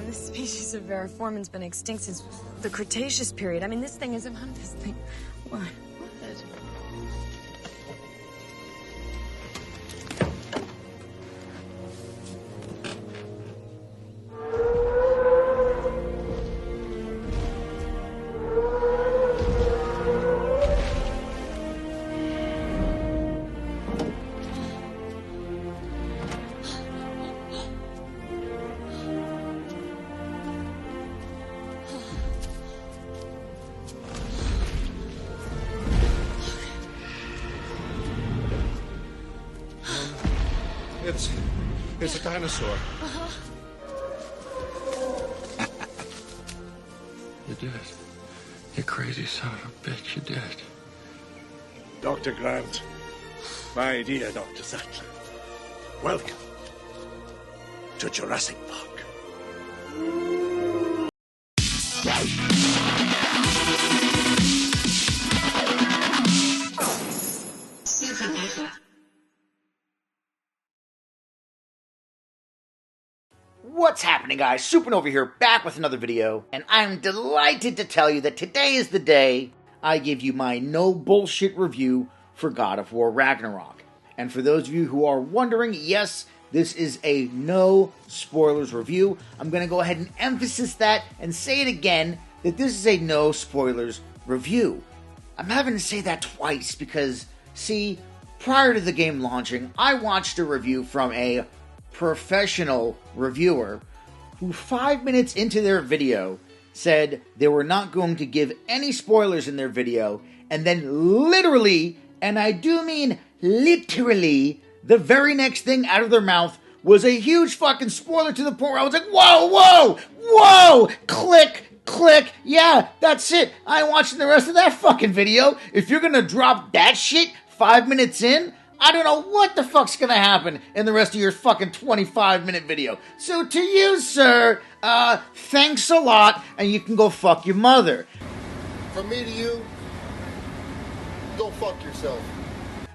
and this species of Variformin's been extinct since the Cretaceous period. I mean, this thing isn't on this thing. What? It's a dinosaur. You did. You crazy son of a bitch, you did. Dr. Grant, my dear Dr. Sattler, welcome to Jurassic Park. What's happening, guys? SupaNova here, back with another video, and I'm delighted to tell you that today is the day I give you my no bullshit review for God of War Ragnarok. And for those of you who are wondering, yes, this is a no spoilers review. I'm going to go ahead and emphasize that and say it again, that this is a no spoilers review. I'm having to say that twice because, see, prior to the game launching, I watched a review from a professional reviewer who 5 minutes into their video said they were not going to give any spoilers in their video, and then literally, and I do mean literally, the very next thing out of their mouth was a huge fucking spoiler to the point where I was like, whoa, click, yeah, that's it, I ain't watching the rest of that fucking video. If you're gonna drop that shit 5 minutes in, I don't know what the fuck's gonna happen in the rest of your fucking 25-minute video. So to you, sir, thanks a lot, and you can go fuck your mother. From me to you, go fuck yourself.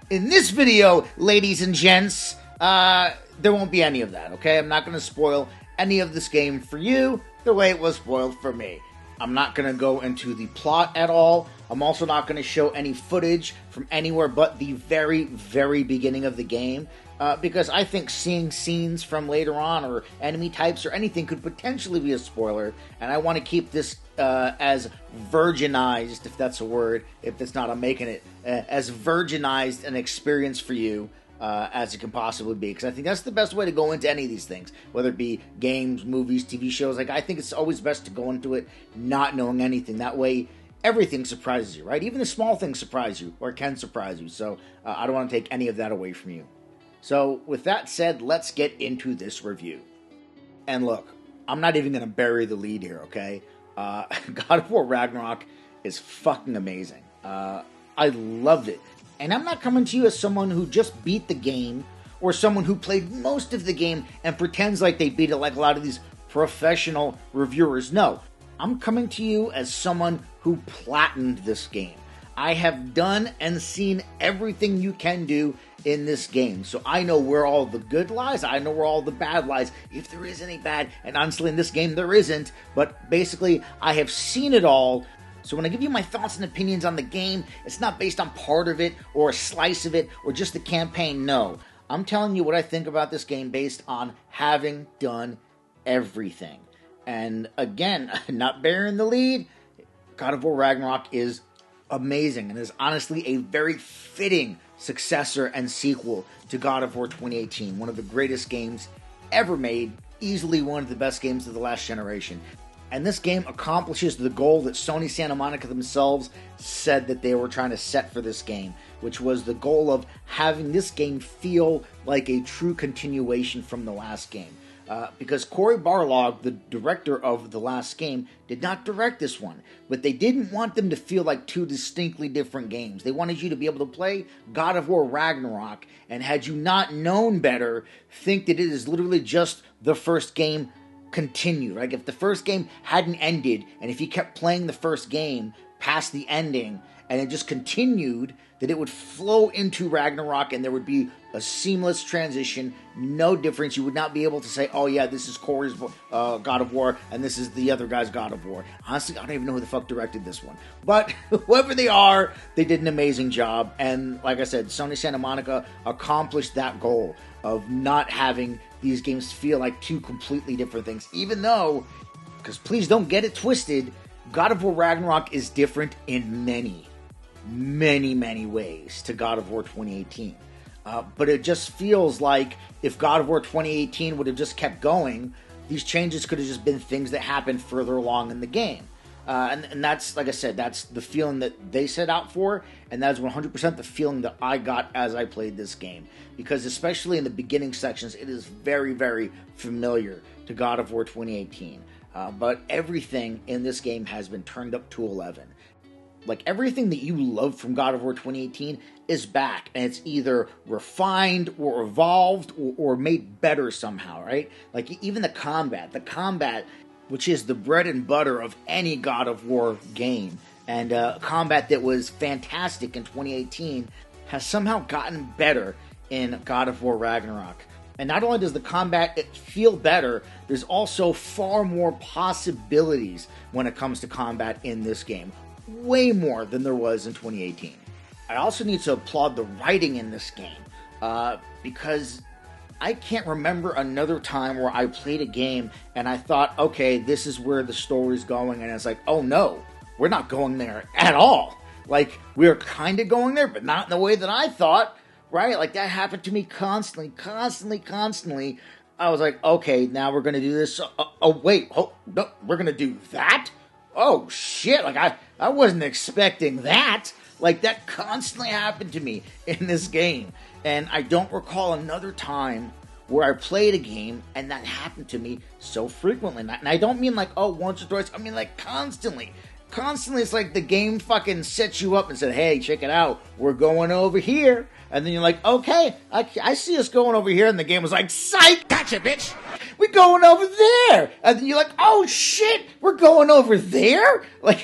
In this video, ladies and gents, there won't be any of that, okay? I'm not gonna spoil any of this game for you the way it was spoiled for me. I'm not going to go into the plot at all. I'm also not going to show any footage from anywhere but the very, very beginning of the game, because I think seeing scenes from later on or enemy types or anything could potentially be a spoiler, and I want to keep this as virginized, if that's a word, if it's not, I'm making it, as virginized an experience for you as it can possibly be, because I think that's the best way to go into any of these things, whether it be games, movies, TV shows. Like, I think it's always best to go into it not knowing anything. That way, everything surprises you, right? Even the small things surprise you, or can surprise you, so I don't want to take any of that away from you. So, with that said, let's get into this review. And look, I'm not even going to bury the lead here, okay? God of War Ragnarok is fucking amazing. I loved it. And I'm not coming to you as someone who just beat the game, or someone who played most of the game and pretends like they beat it like a lot of these professional reviewers. No, I'm coming to you as someone who platinumed this game. I have done and seen everything you can do in this game. So I know where all the good lies, I know where all the bad lies, if there is any bad, and honestly in this game there isn't, but basically I have seen it all. So when I give you my thoughts and opinions on the game, it's not based on part of it, or a slice of it, or just the campaign, no. I'm telling you what I think about this game based on having done everything. And again, not bearing the lead, God of War Ragnarok is amazing, and is honestly a very fitting successor and sequel to God of War 2018, one of the greatest games ever made, easily one of the best games of the last generation. And this game accomplishes the goal that Sony Santa Monica themselves said that they were trying to set for this game, which was the goal of having this game feel like a true continuation from the last game. Because Cory Barlog, the director of the last game, did not direct this one, but they didn't want them to feel like two distinctly different games. They wanted you to be able to play God of War Ragnarok, and had you not known better, think that it is literally just the first game continued. Like, if the first game hadn't ended, and if you kept playing the first game past the ending, and it just continued, that it would flow into Ragnarok and there would be a seamless transition, no difference. You would not be able to say, oh yeah, this is Corey's God of War and this is the other guy's God of War. Honestly, I don't even know who the fuck directed this one. But whoever they are, they did an amazing job. And like I said, Sony Santa Monica accomplished that goal of not having these games feel like two completely different things. Even though, because please don't get it twisted, God of War Ragnarok is different in many ways to God of War 2018. But it just feels like if God of War 2018 would have just kept going, these changes could have just been things that happened further along in the game. And that's, like I said, that's the feeling that they set out for, and that is 100% the feeling that I got as I played this game. Because especially in the beginning sections, it is very, very familiar to God of War 2018. But everything in this game has been turned up to 11. Like, everything that you loved from God of War 2018 is back, and it's either refined or evolved or made better somehow, right? Like, even the combat, which is the bread and butter of any God of War game, and combat that was fantastic in 2018, has somehow gotten better in God of War Ragnarok. And not only does the combat feel better, there's also far more possibilities when it comes to combat in this game. Way more than there was in 2018. I also need to applaud the writing in this game, because I can't remember another time where I played a game and I thought, okay, this is where the story's going, and it's like, oh no, we're not going there at all. Like, we're kind of going there, but not in the way that I thought, right? Like, that happened to me constantly. I was like, okay, now we're going to do this. Wait, no, we're going to do that? Oh, shit, like, I wasn't expecting that. Like, that constantly happened to me in this game. And I don't recall another time where I played a game and that happened to me so frequently. And I don't mean like, oh, once or twice. I mean like constantly. Constantly, it's like the game fucking sets you up and said, hey, check it out. We're going over here. And then you're like, okay, I see us going over here. And the game was like, psych! Gotcha, bitch! We're going over there! And then you're like, oh shit! We're going over there? Like,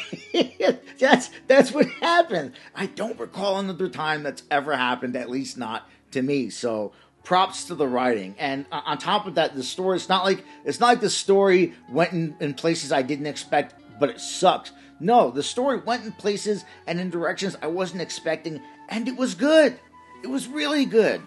that's what happened. I don't recall another time that's ever happened, at least not to me. So, props to the writing. And on top of that, the story, it's not like the story went in places I didn't expect, but it sucked. No, the story went in places and in directions I wasn't expecting, and it was good. It was really good.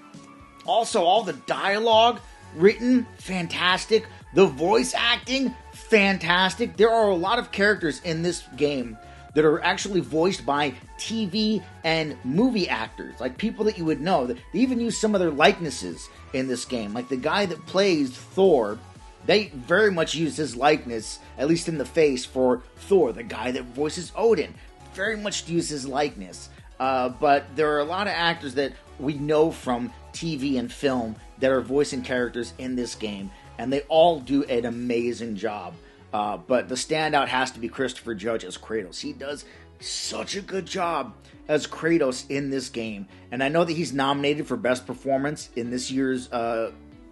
Also, all the dialogue written, fantastic. The voice acting, fantastic. There are a lot of characters in this game that are actually voiced by TV and movie actors, like people that you would know. They even use some of their likenesses in this game. Like the guy that plays Thor, they very much use his likeness, at least in the face, for Thor. The guy that voices Odin very much use his likeness. But there are a lot of actors that we know from TV and film that are voicing characters in this game, and they all do an amazing job. But the standout has to be Christopher Judge as Kratos. He does such a good job as Kratos in this game. And I know that he's nominated for Best Performance in this year's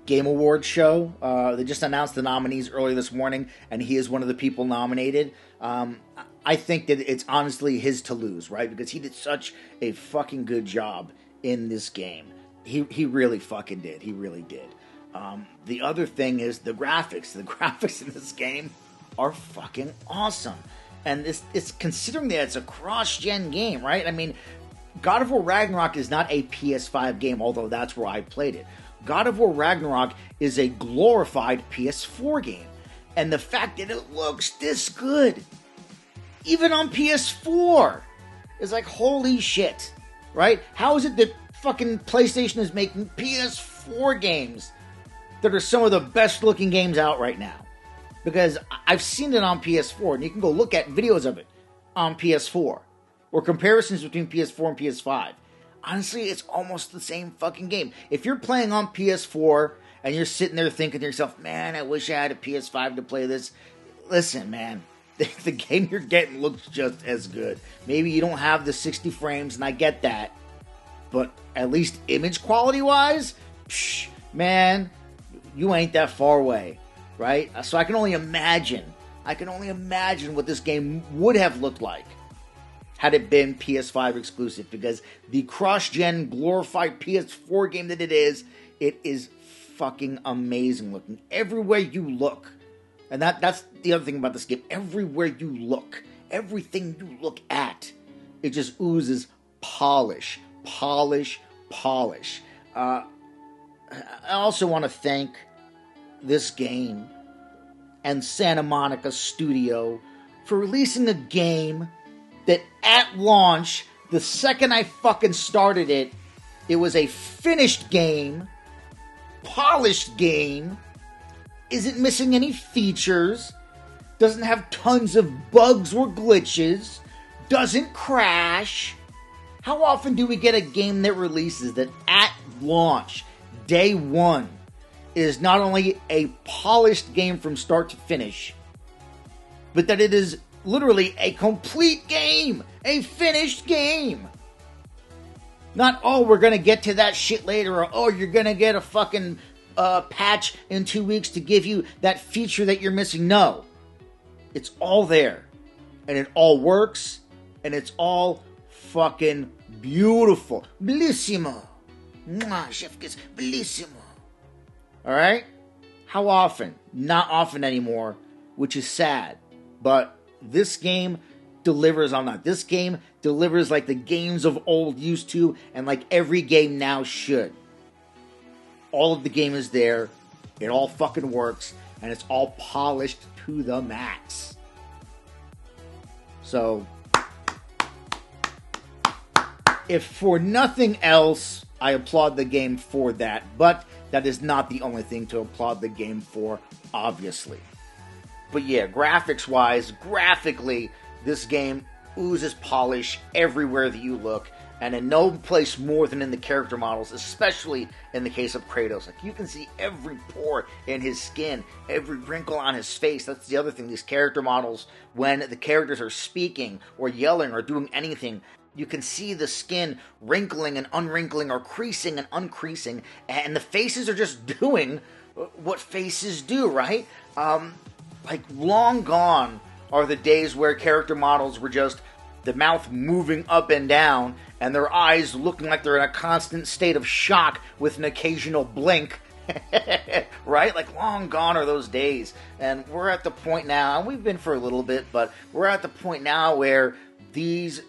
Game Awards show. They just announced the nominees earlier this morning, and he is one of the people nominated. I think that it's honestly his to lose, right? Because he did such a fucking good job in this game. He really fucking did. He really did. The other thing is the graphics. The graphics in this game are fucking awesome. And it's considering that it's a cross-gen game, right? I mean, God of War Ragnarok is not a PS5 game, although that's where I played it. God of War Ragnarok is a glorified PS4 game. And the fact that it looks this good, even on PS4, is like, holy shit, right? How is it that fucking PlayStation is making PS4 games that are some of the best looking games out right now? Because I've seen it on PS4, and you can go look at videos of it on PS4, or comparisons between PS4 and PS5. Honestly, it's almost the same fucking game. If you're playing on PS4, and you're sitting there thinking to yourself, man, I wish I had a PS5 to play this. Listen, man, the game you're getting looks just as good. Maybe you don't have the 60 frames, and I get that. But at least image quality-wise, man, you ain't that far away, right? So I can only imagine what this game would have looked like had it been PS5 exclusive, because the cross-gen glorified PS4 game that it is fucking amazing looking. Everywhere you look, and that's the other thing about this game, everywhere you look, everything you look at, it just oozes polish. I also want to thank this game and Santa Monica Studio for releasing a game that at launch, the second I fucking started it, it was a finished game, polished game, isn't missing any features, doesn't have tons of bugs or glitches, doesn't crash. How often do we get a game that releases that at launch, day one, is not only a polished game from start to finish, but that it is literally a complete game, a finished game? Not, oh, we're gonna get to that shit later, or oh, you're gonna get a fucking patch in 2 weeks to give you that feature that you're missing. No. It's all there. And it all works. And it's all fucking beautiful. Bellissimo. Mwah, chef kiss. Bellissimo. Alright? How often? Not often anymore, which is sad. But this game delivers on that. This game delivers like the games of old used to, and like every game now should. All of the game is there, it all fucking works, and it's all polished to the max. So, if for nothing else, I applaud the game for that, but that is not the only thing to applaud the game for, obviously. But yeah, graphics-wise, graphically, this game oozes polish everywhere that you look, and in no place more than in the character models, especially in the case of Kratos. Like, you can see every pore in his skin, every wrinkle on his face. That's the other thing, these character models, when the characters are speaking or yelling or doing anything, you can see the skin wrinkling and unwrinkling or creasing and uncreasing, and the faces are just doing what faces do, right? Like, long gone are the days where character models were just the mouth moving up and down, and their eyes looking like they're in a constant state of shock with an occasional blink. Right? Like, long gone are those days. And we're at the point now, and we've been for a little bit, but we're at the point now where these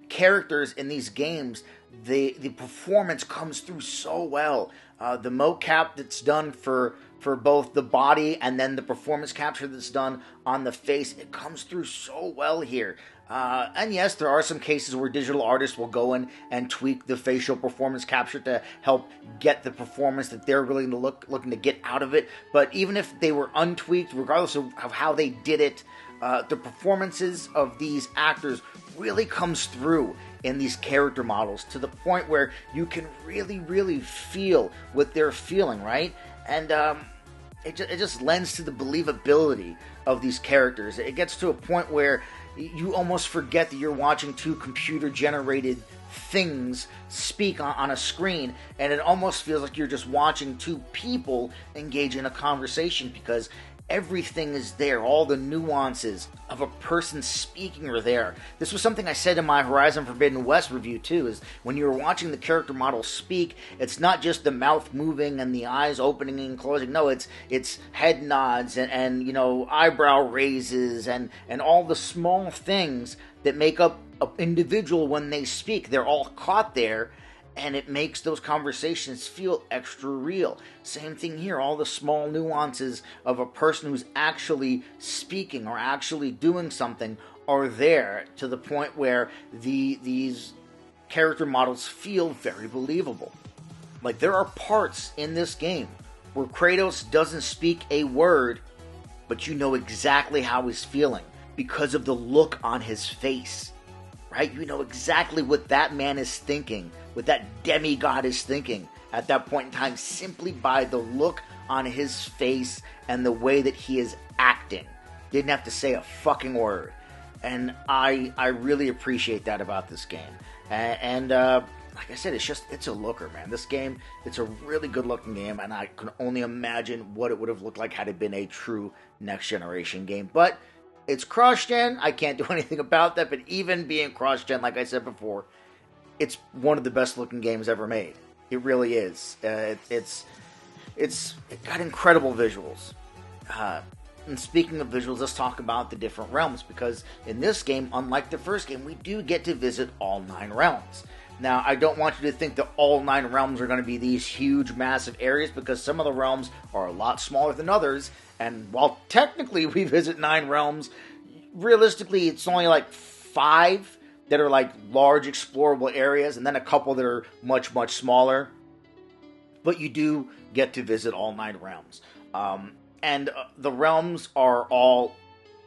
characters in these games, the performance comes through so well. The mocap that's done for both the body and then the performance capture that's done on the face, it comes through so well here. And yes, there are some cases where digital artists will go in and tweak the facial performance capture to help get the performance that they're really looking to get out of it. But even if they were untweaked, regardless of how they did it, the performances of these actors really comes through in these character models to the point where you can really feel what they're feeling, right? And it just lends to the believability of these characters. It gets to a point where you almost forget that you're watching two computer-generated things speak on a screen, and it almost feels like you're just watching two people engage in a conversation, because everything is there. All the nuances of a person speaking are there. This was something I said in my Horizon Forbidden West review too, is when you're watching the character model speak, it's not just the mouth moving and the eyes opening and closing. No, it's head nods and you know, eyebrow raises and all the small things that make up an individual when they speak. They're all caught there, and it makes those conversations feel extra real. Same thing here, all the small nuances of a person who's actually speaking or actually doing something are there to the point where these character models feel very believable. Like, there are parts in this game where Kratos doesn't speak a word, but you know exactly how he's feeling because of the look on his face, right? You know exactly what that man is thinking, what that demigod is thinking at that point in time, simply by the look on his face and the way that he is acting. Didn't have to say a fucking word. And I really appreciate that about this game. And like I said, it's a looker, man. This game, it's a really good looking game, and I can only imagine what it would have looked like had it been a true next generation game. But It's cross-gen. I can't do anything about that, but even being cross-gen, like I said before, it's one of the best-looking games ever made. It really is. It got incredible visuals. And speaking of visuals, let's talk about the different realms, because in this game, unlike the first game, we do get to visit all 9 realms. Now, I don't want you to think that all 9 realms are going to be these huge, massive areas, because some of the realms are a lot smaller than others, and while technically we visit 9 realms, realistically it's only like 5 that are like large explorable areas, and then a couple that are much, much smaller. But you do get to visit all 9 realms. And the realms are all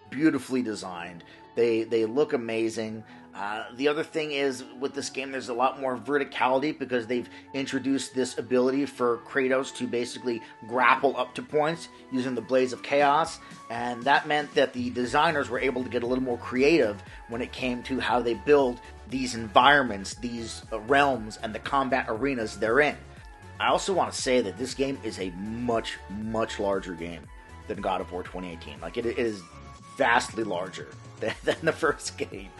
beautifully designed. They look amazing. The other thing is, with this game, there's a lot more verticality, because they've introduced this ability for Kratos to basically grapple up to points using the Blades of Chaos, and that meant that the designers were able to get a little more creative when it came to how they build these environments, these realms, and the combat arenas they're in. I also want to say that this game is a much, much larger game than God of War 2018. Like, it is vastly larger than the first game.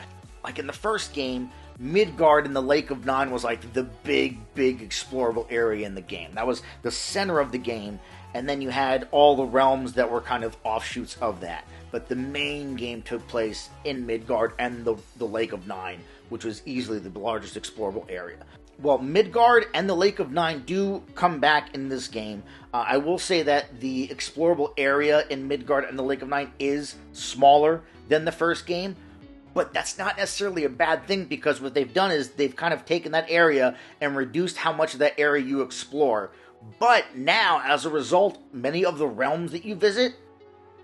Like, in the first game, Midgard and the Lake of Nine was like the big, big explorable area in the game. That was the center of the game, and then you had all the realms that were kind of offshoots of that. But the main game took place in Midgard and the Lake of Nine, which was easily the largest explorable area. Well, Midgard and the Lake of Nine do come back in this game. I will say that the explorable area in Midgard and the Lake of Nine is smaller than the first game, but that's not necessarily a bad thing, because what they've done is they've kind of taken that area and reduced how much of that area you explore. But now, as a result, many of the realms that you visit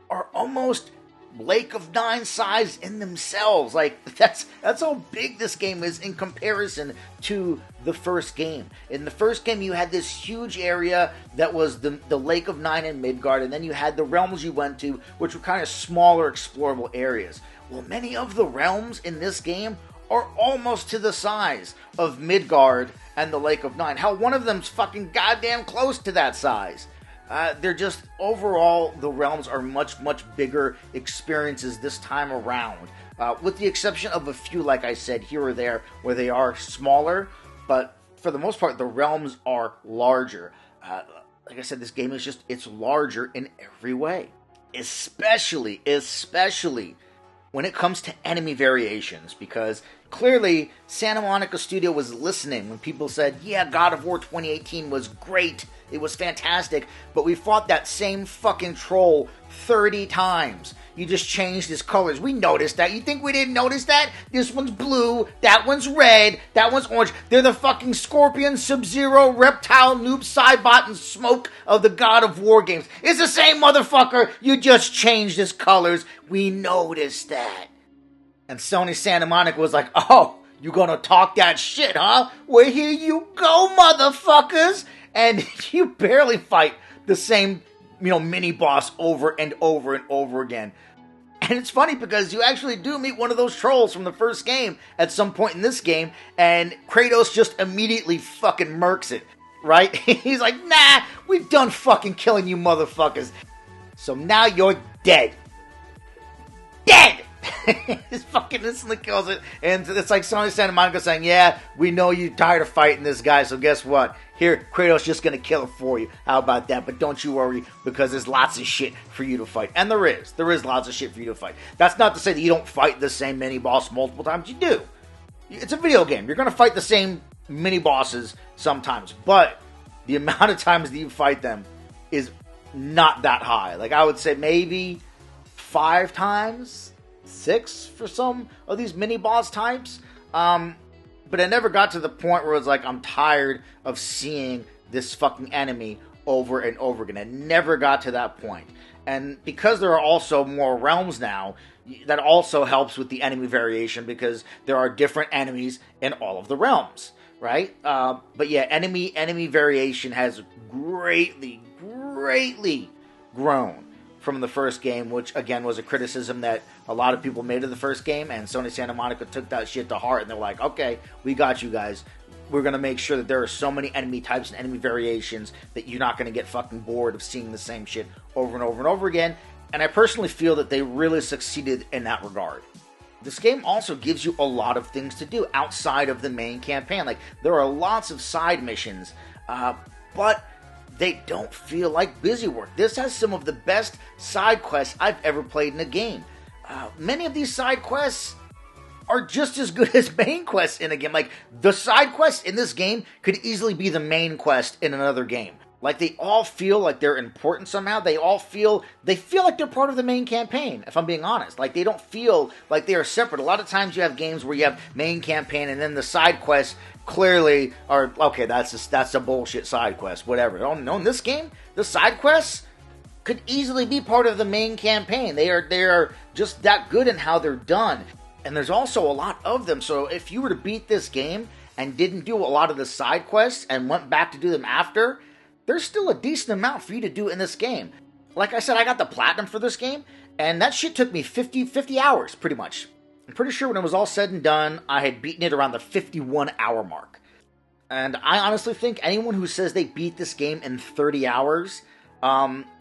are almost Lake of Nine size in themselves. Like, that's how big this game is in comparison to the first game. In the first game, you had this huge area that was the Lake of Nine in Midgard, and then you had the realms you went to, which were kind of smaller explorable areas. Well, many of the realms in this game are almost to the size of Midgard and the Lake of Nine. Hell, one of them's fucking goddamn close to that size. They're just, overall, the realms are much, much bigger experiences this time around. With the exception of a few, like I said, here or there, where they are smaller. But for the most part, the realms are larger. Like I said, this game is just, it's larger in every way. Especially when it comes to enemy variations, because clearly Santa Monica Studio was listening when people said, yeah, God of War 2018 was great, it was fantastic, but we fought that same fucking troll 30 times. You just changed his colors. We noticed that. You think we didn't notice that? This one's blue, that one's red, that one's orange. They're the fucking Scorpion, Sub-Zero, Reptile, Noob, Saibot, and Smoke of the God of War games. It's the same motherfucker. You just changed his colors. We noticed that. And Sony Santa Monica was like, oh, you gonna talk that shit, huh? Well, here you go, motherfuckers. And you barely fight the same, mini boss over and over and over again. And it's funny because you actually do meet one of those trolls from the first game at some point in this game, and Kratos just immediately fucking murks it, right? He's like, nah, we've done fucking killing you motherfuckers. So now you're dead. Dead! Just fucking instantly kills it. And it's like Sony Santa Monica saying, yeah, we know you're tired of fighting this guy, so guess what? Here, Kratos just gonna kill it for you. How about that? But don't you worry, because there's lots of shit for you to fight. And there is lots of shit for you to fight. That's not to say that you don't fight the same mini-boss multiple times. You do. It's a video game. You're gonna fight the same mini-bosses sometimes. But the amount of times that you fight them is not that high. Like, I would say maybe 5 times, 6 for some of these mini-boss types. But I never got to the point where it was like, I'm tired of seeing this fucking enemy over and over again. I never got to that point. And because there are also more realms now, that also helps with the enemy variation, because there are different enemies in all of the realms, right? But yeah, enemy variation has greatly grown from the first game, which again was a criticism that a lot of people made of the first game, and Sony Santa Monica took that shit to heart, and they're like, okay, we got you guys. We're going to make sure that there are so many enemy types and enemy variations that you're not going to get fucking bored of seeing the same shit over and over and over again. And I personally feel that they really succeeded in that regard. This game also gives you a lot of things to do outside of the main campaign. Like, there are lots of side missions, but they don't feel like busy work. This has some of the best side quests I've ever played in a game. Many of these side quests are just as good as main quests in a game. Like, the side quests in this game could easily be the main quest in another game. Like, they all feel like they're important somehow. They feel like they're part of the main campaign, if I'm being honest. Like, they don't feel like they are separate. A lot of times you have games where you have main campaign and then the side quests clearly are, okay, that's a bullshit side quest, whatever. No, in this game, the side quests could easily be part of the main campaign. They are just that good in how they're done. And there's also a lot of them, so if you were to beat this game and didn't do a lot of the side quests and went back to do them after, there's still a decent amount for you to do in this game. Like I said, I got the platinum for this game, and that shit took me 50 hours, pretty much. I'm pretty sure when it was all said and done, I had beaten it around the 51-hour mark. And I honestly think anyone who says they beat this game in 30 hours,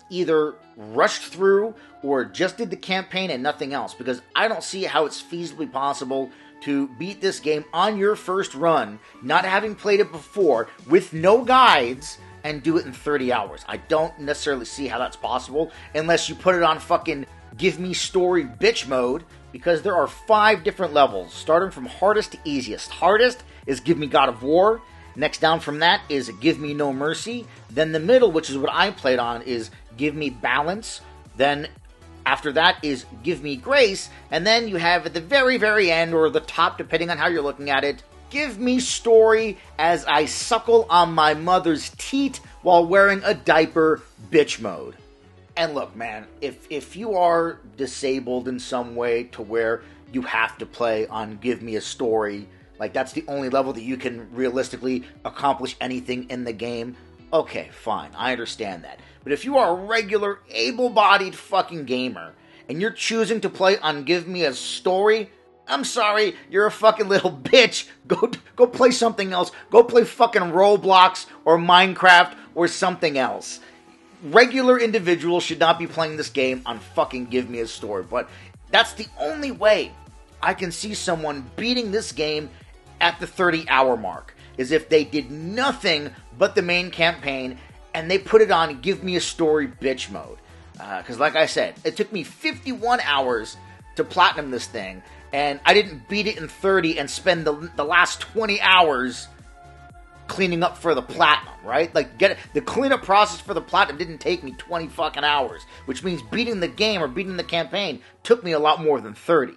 either rushed through or just did the campaign and nothing else, because I don't see how it's feasibly possible to beat this game on your first run, not having played it before, with no guides, and do it in 30 hours. I don't necessarily see how that's possible unless you put it on fucking give me story bitch mode, because there are 5 different levels, starting from hardest to easiest. Hardest is give me God of War. Next down from that is give me No Mercy. Then the middle, which is what I played on, is give me Balance. Then after that is give me Grace. And then you have at the very, very end, or the top, depending on how you're looking at it, give me Story as I suckle on my mother's teat while wearing a diaper bitch mode. And look, man, if you are disabled in some way to where you have to play on Give Me a Story, like that's the only level that you can realistically accomplish anything in the game, okay, fine, I understand that. But if you are a regular, able-bodied fucking gamer, and you're choosing to play on Give Me a Story, I'm sorry, you're a fucking little bitch. Go play something else. Go play fucking Roblox or Minecraft or something else. Regular individuals should not be playing this game on fucking Give Me a Story. But that's the only way I can see someone beating this game at the 30-hour mark, is if they did nothing but the main campaign and they put it on Give Me a Story bitch mode. Because like I said, it took me 51 hours to platinum this thing, and I didn't beat it in 30 and spend the last 20 hours cleaning up for the platinum, right? Like, the cleanup process for the platinum didn't take me 20 fucking hours, which means beating the game or beating the campaign took me a lot more than 30.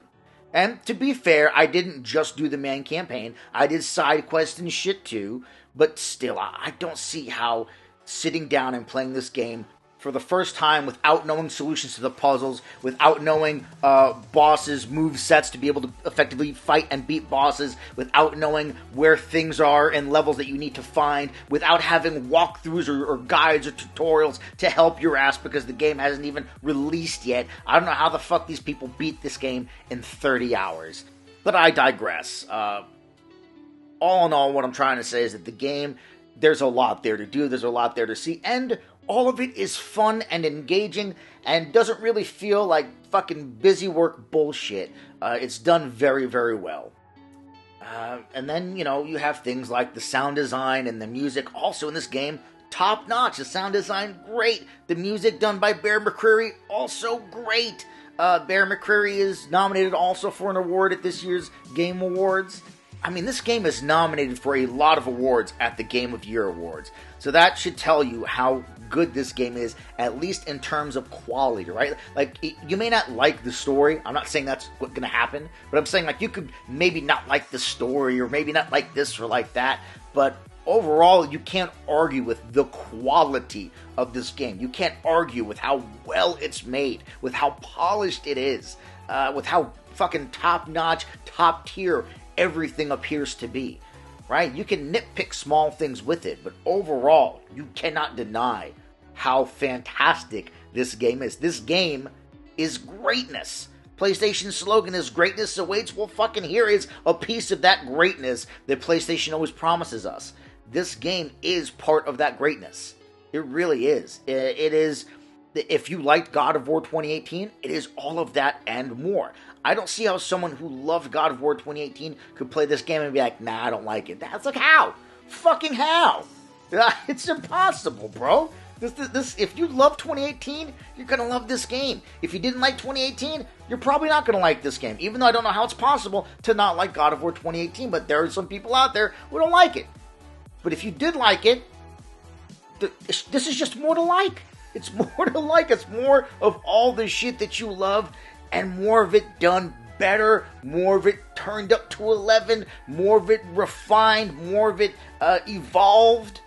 And to be fair, I didn't just do the main campaign. I did side quests and shit too, but still, I don't see how sitting down and playing this game for the first time without knowing solutions to the puzzles, without knowing bosses' move sets to be able to effectively fight and beat bosses, without knowing where things are and levels that you need to find, without having walkthroughs or guides or tutorials to help your ass because the game hasn't even released yet. I don't know how the fuck these people beat this game in 30 hours. But I digress. All in all, what I'm trying to say is that the game, there's a lot there to do, there's a lot there to see, and all of it is fun and engaging and doesn't really feel like fucking busy work bullshit. It's done very, very well. And then, you have things like the sound design and the music also in this game, top notch. The sound design, great. The music done by Bear McCreary, also great. Bear McCreary is nominated also for an award at this year's Game Awards. I mean, this game is nominated for a lot of awards at the Game of Year Awards. So that should tell you how good this game is, at least in terms of quality, right? Like, you may not like the story. I'm not saying that's what's going to happen. But I'm saying, like, you could maybe not like the story or maybe not like this or like that. But overall, you can't argue with the quality of this game. You can't argue with how well it's made, with how polished it is, with how fucking top-notch, top-tier everything appears to be, right? You can nitpick small things with it, but overall, you cannot deny how fantastic this game is. This game is greatness. PlayStation's slogan is greatness awaits. Well, fucking here is a piece of that greatness that PlayStation always promises us. This game is part of that greatness. It really is. It is If you liked God of War 2018, it is all of that and more. I don't see how someone who loved God of War 2018 could play this game and be like, nah, I don't like it. That's like, how? Fucking how? It's impossible, bro. This, if you love 2018, you're gonna love this game. If you didn't like 2018, you're probably not gonna like this game. Even though I don't know how it's possible to not like God of War 2018, but there are some people out there who don't like it. But if you did like it, this is just more to like. It's more to like. It's more of all the shit that you love, and more of it done better, more of it turned up to 11, more of it refined, more of it evolved.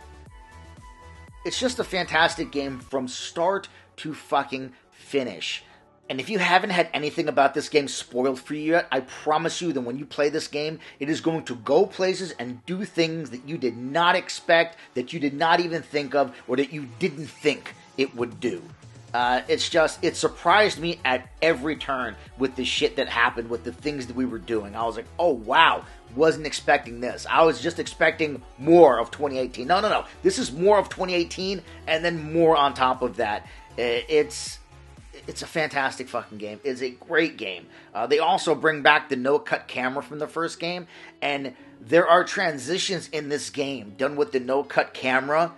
It's just a fantastic game from start to fucking finish. And if you haven't had anything about this game spoiled for you yet, I promise you that when you play this game, it is going to go places and do things that you did not expect, that you did not even think of, or that you didn't think it would do. It surprised me at every turn with the shit that happened, with the things that we were doing. I was like, oh wow, wasn't expecting this. I was just expecting more of 2018. No. This is more of 2018, and then more on top of that. It's a fantastic fucking game. It's a great game. They also bring back the no-cut camera from the first game, and there are transitions in this game done with the no-cut camera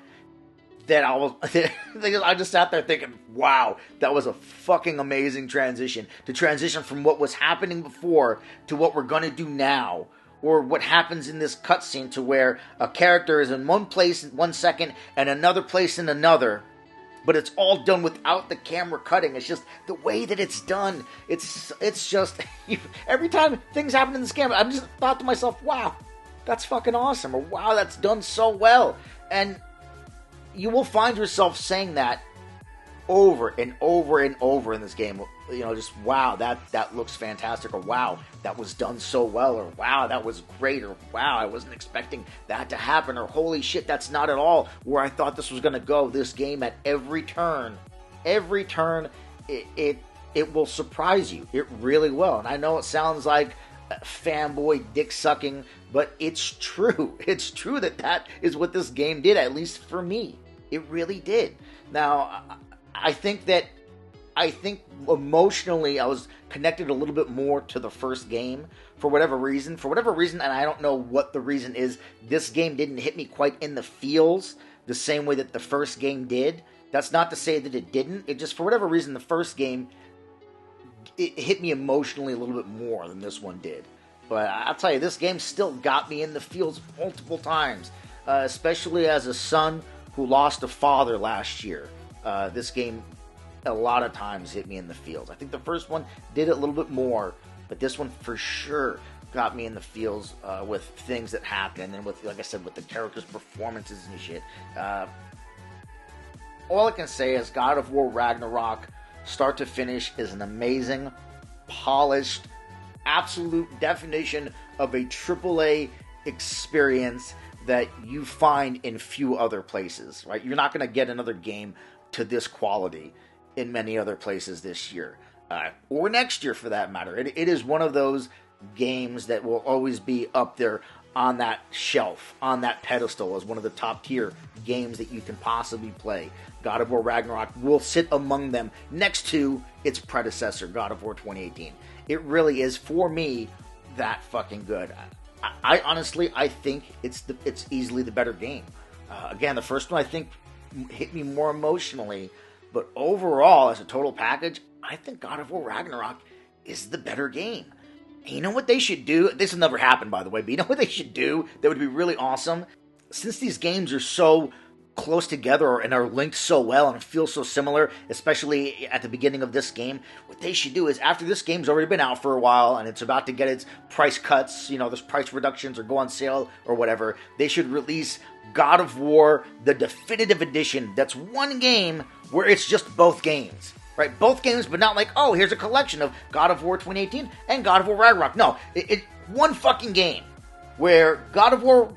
that I just sat there thinking, wow, that was a fucking amazing transition. To transition from what was happening before to what we're going to do now, or what happens in this cutscene to where a character is in one place in 1 second and another place in another, but it's all done without the camera cutting. It's just the way that it's done. It's just, every time things happen in this game, I just thought to myself, wow, that's fucking awesome, or wow, that's done so well. And you will find yourself saying that over and over and over in this game. You know, just wow, that looks fantastic, or wow, that was done so well, or wow, that was great, or wow, I wasn't expecting that to happen, or holy shit, that's not at all where I thought this was going to go. This game, at every turn, it will surprise you. It really will. And I know it sounds like fanboy dick sucking, but it's true. It's true that is what this game did, at least for me. It really did. Now, I think emotionally I was connected a little bit more to the first game for whatever reason, and I don't know what the reason is. This game didn't hit me quite in the feels the same way that the first game did. That's not to say that it didn't. It just, for whatever reason, the first game, it hit me emotionally a little bit more than this one did. But I'll tell you, this game still got me in the feels multiple times, especially as a son who lost a father last year. This game a lot of times hit me in the feels. I think the first one did it a little bit more, but this one for sure got me in the feels with things that happened, and with, like I said, with the characters' performances and shit. All I can say is God of War Ragnarok, start to finish, is an amazing, polished, absolute definition of a AAA experience that you find in few other places, right? You're not going to get another game to this quality in many other places this year, or next year for that matter. It is one of those games that will always be up there on that shelf, on that pedestal, as one of the top tier games that you can possibly play. God of War Ragnarok will sit among them next to its predecessor, God of War 2018. It really is, for me, that fucking good. I honestly, I think it's easily the better game. Again, the first one I think hit me more emotionally, but overall, as a total package, I think God of War Ragnarok is the better game. And you know what they should do? This will never happen, by the way, but you know what they should do that would be really awesome? Since these games are so close together and are linked so well and feel so similar, especially at the beginning of this game, what they should do is, after this game's already been out for a while and it's about to get its price cuts, you know, there's price reductions or go on sale or whatever, they should release God of War, the definitive edition. That's one game where it's just both games, right? Both games, but not like, oh, here's a collection of God of War 2018 and God of War Ragnarok. No, it one fucking game where God of War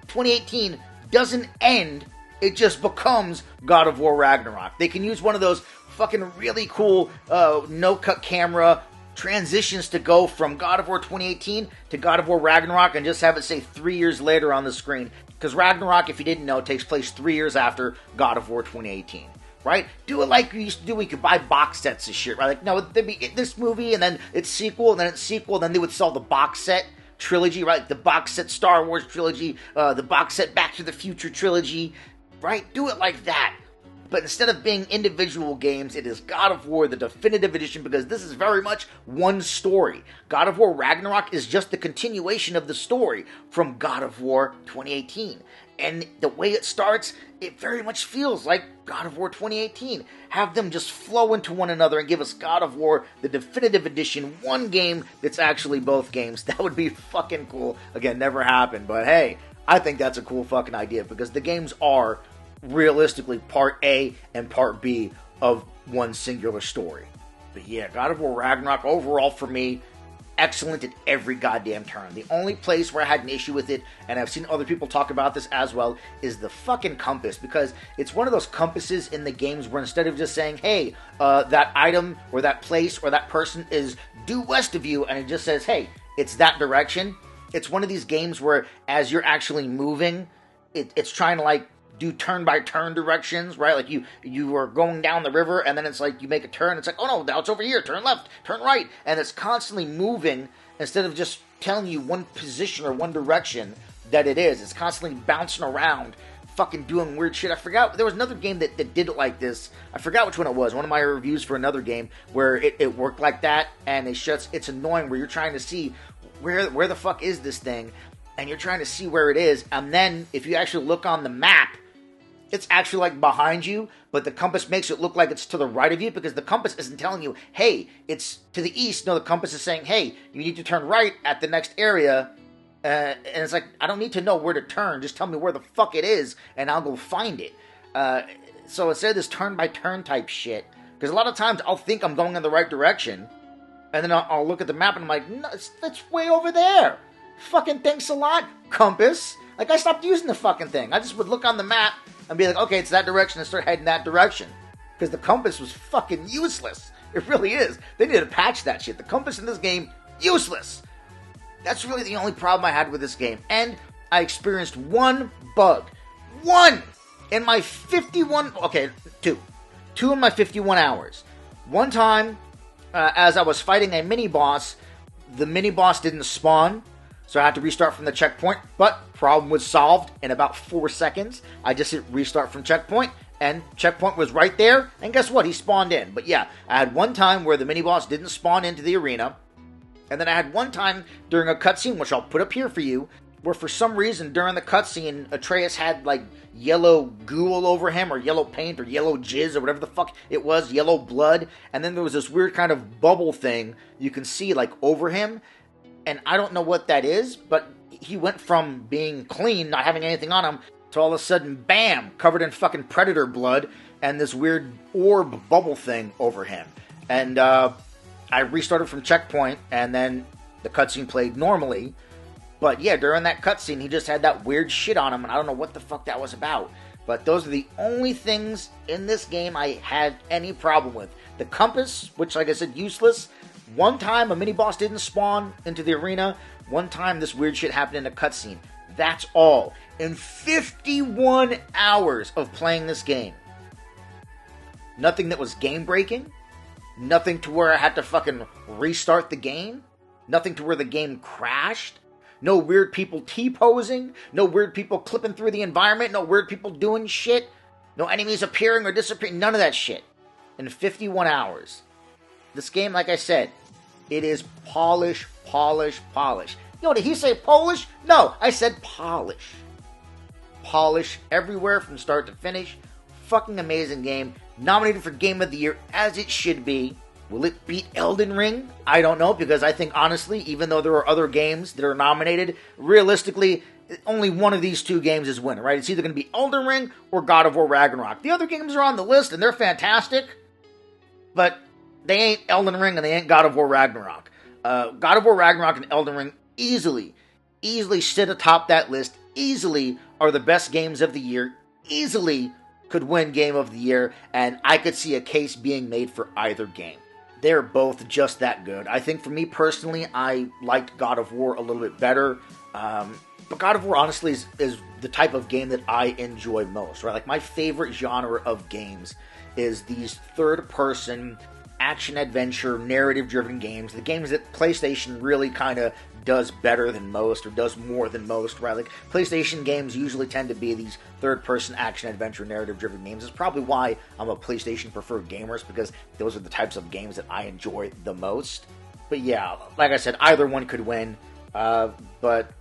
2018 doesn't end. It just becomes God of War Ragnarok. They can use one of those fucking really cool no-cut camera transitions to go from God of War 2018 to God of War Ragnarok and just have it say 3 years later on the screen. Because Ragnarok, if you didn't know, takes place 3 years after God of War 2018. right? Do it like you used to do when you could buy box sets of shit, right? Like, no, there'd be this movie, and then its sequel, and then its sequel, and then they would sell the box set trilogy, right? The box set Star Wars trilogy, the box set Back to the Future trilogy, right? Do it like that. But instead of being individual games, it is God of War, the definitive edition, because this is very much one story. God of War Ragnarok is just the continuation of the story from God of War 2018. And the way it starts, it very much feels like God of War 2018. Have them just flow into one another and give us God of War, the definitive edition, one game that's actually both games. That would be fucking cool. Again, never happened, but hey, I think that's a cool fucking idea, because the games are realistically part A and part B of one singular story. But yeah, God of War Ragnarok overall for me, excellent at every goddamn turn. The only place where I had an issue with it, and I've seen other people talk about this as well, is the fucking compass, because it's one of those compasses in the games where instead of just saying, hey, that item or that place or that person is due west of you, and it just says, hey, it's that direction. It's one of these games where as you're actually moving, it's trying to like do turn-by-turn directions, right? Like you are going down the river, and then it's like you make a turn, it's like, oh no, now it's over here, turn left, turn right, and it's constantly moving instead of just telling you one position or one direction that it is. It's constantly bouncing around, fucking doing weird shit. I forgot, there was another game that did it like this. I forgot which one it was, one of my reviews for another game where it worked like that, and it's annoying where you're trying to see where the fuck is this thing, and you're trying to see where it is, and then if you actually look on the map, it's actually like behind you, but the compass makes it look like it's to the right of you, because the compass isn't telling you, hey, it's to the east. No, the compass is saying, hey, you need to turn right at the next area. And it's like, I don't need to know where to turn. Just tell me where the fuck it is, and I'll go find it. So instead of this turn-by-turn type shit, because a lot of times I'll think I'm going in the right direction, and then I'll look at the map, and I'm like, no, it's way over there. Fucking thanks a lot, compass. Like, I stopped using the fucking thing. I just would look on the map and be like, okay, it's that direction, and start heading that direction. Because the compass was fucking useless. It really is. They need to patch that shit. The compass in this game, useless. That's really the only problem I had with this game. And I experienced one bug. One! In my 51... Okay, two. Two in my 51 hours. One time, as I was fighting a mini-boss, the mini-boss didn't spawn. So I had to restart from the checkpoint, but problem was solved in about 4 seconds. I just hit restart from checkpoint, and checkpoint was right there, and guess what? He spawned in. But yeah, I had one time where the mini-boss didn't spawn into the arena, and then I had one time during a cutscene, which I'll put up here for you, where for some reason during the cutscene, Atreus had like yellow goo all over him, or yellow paint, or yellow jizz, or whatever the fuck it was, yellow blood, and then there was this weird kind of bubble thing you can see like over him. And I don't know what that is, but he went from being clean, not having anything on him, to all of a sudden, bam, covered in fucking predator blood, and this weird orb bubble thing over him. And I restarted from checkpoint, and then the cutscene played normally. But yeah, during that cutscene, he just had that weird shit on him, and I don't know what the fuck that was about. But those are the only things in this game I had any problem with. The compass, which, like I said, useless. One time a mini-boss didn't spawn into the arena. One time this weird shit happened in a cutscene. That's all. In 51 hours of playing this game. Nothing that was game-breaking. Nothing to where I had to fucking restart the game. Nothing to where the game crashed. No weird people T-posing. No weird people clipping through the environment. No weird people doing shit. No enemies appearing or disappearing. None of that shit. In 51 hours. This game, like I said, it is polish, polish, polish. Yo, did he say Polish? No, I said polish. Polish everywhere from start to finish. Fucking amazing game. Nominated for Game of the Year, as it should be. Will it beat Elden Ring? I don't know, because I think, honestly, even though there are other games that are nominated, realistically, only one of these two games is winner, right? It's either going to be Elden Ring or God of War Ragnarok. The other games are on the list, and they're fantastic, but they ain't Elden Ring and they ain't God of War Ragnarok. God of War Ragnarok and Elden Ring easily sit atop that list, easily are the best games of the year, easily could win Game of the Year, and I could see a case being made for either game. They're both just that good. I think for me personally, I liked God of War a little bit better, but God of War honestly is the type of game that I enjoy most, right? Like my favorite genre of games is these third-person action-adventure, narrative-driven games, the games that PlayStation really kind of does better than most, or does more than most, right? Like, PlayStation games usually tend to be these third-person action-adventure, narrative-driven games. It's probably why I'm a PlayStation-preferred gamer, because those are the types of games that I enjoy the most. But yeah, like I said, either one could win, but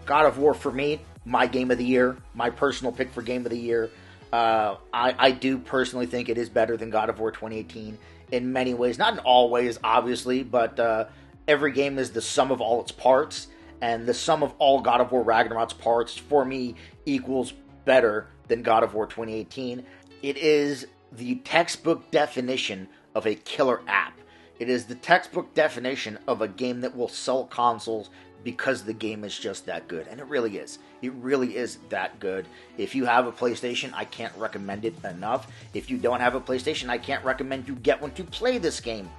God of War, for me, my game of the year, my personal pick for game of the year. I do personally think it is better than God of War 2018 in many ways. Not in all ways, obviously, but every game is the sum of all its parts, and the sum of all God of War Ragnarok's parts, for me, equals better than God of War 2018. It is the textbook definition of a killer app. It is the textbook definition of a game that will sell consoles because the game is just that good. And it really is. It really is that good. If you have a PlayStation, I can't recommend it enough. If you don't have a PlayStation, I can't recommend you get one to play this game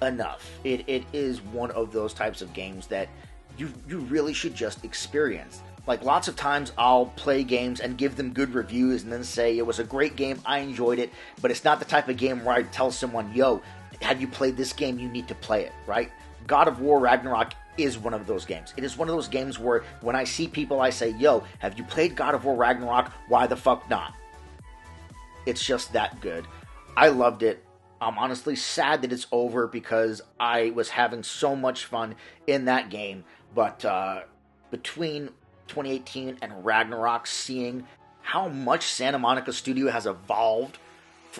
enough. It is one of those types of games that you really should just experience. Like, lots of times I'll play games and give them good reviews and then say, it was a great game, I enjoyed it, but it's not the type of game where I tell someone, yo, have you played this game? You need to play it, right? God of War Ragnarok is one of those games. It is one of those games where when I see people, I say, yo, have you played God of War Ragnarok? Why the fuck not? It's just that good. I loved it. I'm honestly sad that it's over because I was having so much fun in that game. But between 2018 and Ragnarok, seeing how much Santa Monica Studio has evolved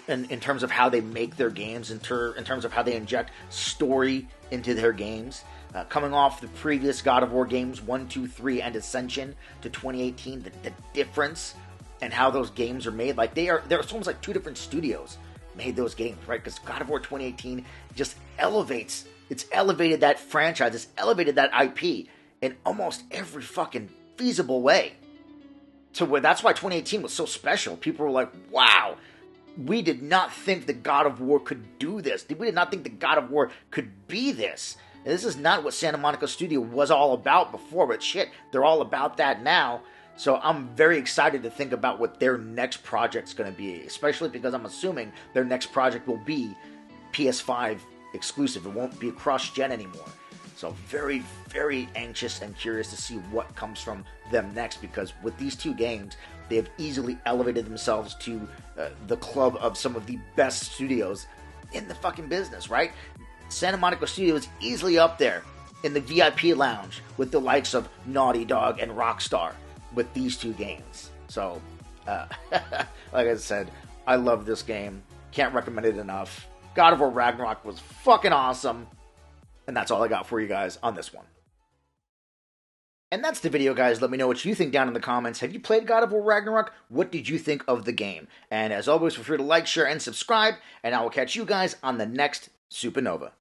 in terms of how they make their games, in terms of how they inject story into their games. Coming off the previous God of War games, 1, 2, 3, and Ascension, to 2018, the difference and how those games are made. Like, there's almost like two different studios made those games, right? Because God of War 2018 just elevated that franchise, it's elevated that IP in almost every fucking feasible way. To where that's why 2018 was so special. People were like, wow, we did not think that God of War could do this. We did not think that God of War could be this. And this is not what Santa Monica Studio was all about before, but shit, they're all about that now. So I'm very excited to think about what their next project's going to be, especially because I'm assuming their next project will be PS5 exclusive. It won't be cross-gen anymore. So very, very anxious and curious to see what comes from them next, because with these two games, they have easily elevated themselves to the club of some of the best studios in the fucking business, right? Santa Monica Studio is easily up there in the VIP lounge with the likes of Naughty Dog and Rockstar with these two games. So, like I said, I love this game. Can't recommend it enough. God of War Ragnarok was fucking awesome. And that's all I got for you guys on this one. And that's the video, guys. Let me know what you think down in the comments. Have you played God of War Ragnarok? What did you think of the game? And as always, feel free to like, share, and subscribe. And I will catch you guys on the next Supernova.